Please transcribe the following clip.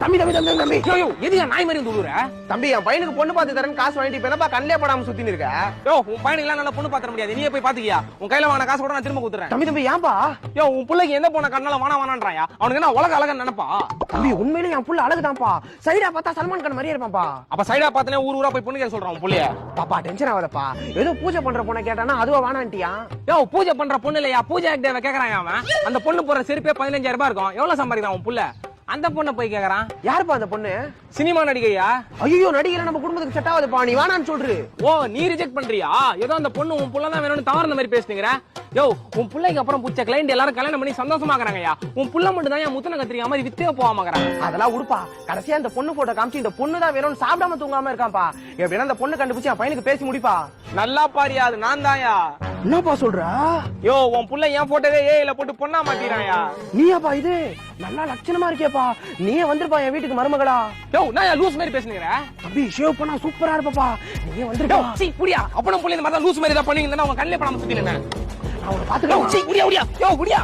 தம்பி தம்பி தம்பி தம்பி யோ எதுக்கு நாய் மாதிரி துளுற? தம்பி என் பையனுக்கு பொண்ணு பார்த்து தரேன்னு காசு வாங்கிட்டு இப்ப என்னப்பா கண்ணிலே படாம சுத்தின்னு இருக்க? யோ உன் பையனுக்கு எல்லாம் நல்லா பொண்ணு பாத்திர முடியாது. நீயே போய் பாத்துக்கியா? உன் கையில வாங்கின காசு கூட நான் திரும்ப குடுத்துறேன். தம்பி தம்பி ஏன்பா? யோ உன் பிள்ளைக்கு எந்த பொண்ணை கண்ணால வானான்றாயா? அவனுக்கு என்ன உலக அழகா நினைப்பா? தம்பி உண்மையிலே என் புள்ள அழகுதான்ப்பா. சைடா பார்த்தா சல்மான் கான் மாதிரியே இருப்பான்ப்பா. அப்ப சைடா பார்த்தனே ஊர் ஊரா போய் பொண்ணு கேட்க சொல்றான் உன் புள்ளைய. பாப்பா டென்ஷன் ஆகாதப்பா. ஏதோ பூஜை பண்ற பொண்ணை கேட்டானா அதுவா வானான்ட்டியா? யோ பூஜை பண்ற பொண்ணு இல்லையா? பூஜை ஆக்டேவ கேக்குறான் அவன். அந்த பொண்ணு போற செருப்பே 15,000 ரூபாய் இருக்கும். எவ்வளவு சம்பாதிக்கிறான் உன் புள்ள? அந்த பொண்ணை போய் கேக்குறான். யாருப்பா அந்த பொண்ணு? சினிமா நடிகையா? ஐயோ நடிகை நம்ம குடும்பத்துக்கு செட் ஆகுதுப்பா. நீ வானான்னு சொல்று. ஓ நீ ரிஜெக்ட் பண்றியா? ஏதோ அந்த பொண்ணு உன் புள்ள தான் வேணும்னு தவறுன மாதிரி பேசுனீங்கற. யோ உன் புள்ளைக்கு அப்புறம் புடிச்ச கிளைண்ட் எல்லாரும் கல்யாணம் பண்ணி சந்தோஷமாக்கறாங்கயா. உன் புள்ள மட்டும் தான் முத்தன கத்திரிக்க மாதிரி வித்தே போவாமக்கறான். அதெல்லாம் உடுப்பா. கடைசியா அந்த பொண்ணு போட்டோ காமிச்சு இந்த பொண்ணு தான் வேணும்னு சாப்பிடாம தூங்காம இருக்கான்ப்பா. எப்படின்னா அந்த பொண்ணு கண்டுபிடிச்சு என் பையனுக்கு பேசி முடிப்பா. நல்லா பாரியா, அது நான் தான்யா. என்னப்பா சொல்ற? யோ உன் புள்ள என் போட்டோவே ஏஐல போட்டு பொண்ணா மாத்திராயா. நீயாப்பா இது? நல்லா லட்சணமா இருக்கேப்பா. நீயே வந்துருப்பா என் வீட்டுக்கு மருமகளா. யோ நான் லூஸ் மாதிரி பேசுனீங்கற. தம்பி ஷேவ் பண்ணா சூப்பரா இருப்பப்பா. நீயே யோ வந்துருப்பா. சீ புடியா. அப்பறம் புள்ள இந்த மாதிரி லூஸ் மாதிரி தான் பண்ணீங்கன்னா உங்க கண்ணே படாம சுத்தினேன். நான் உன்னை பாத்துக்கலாம். சீ புடியா புடியா. யோ புடியா.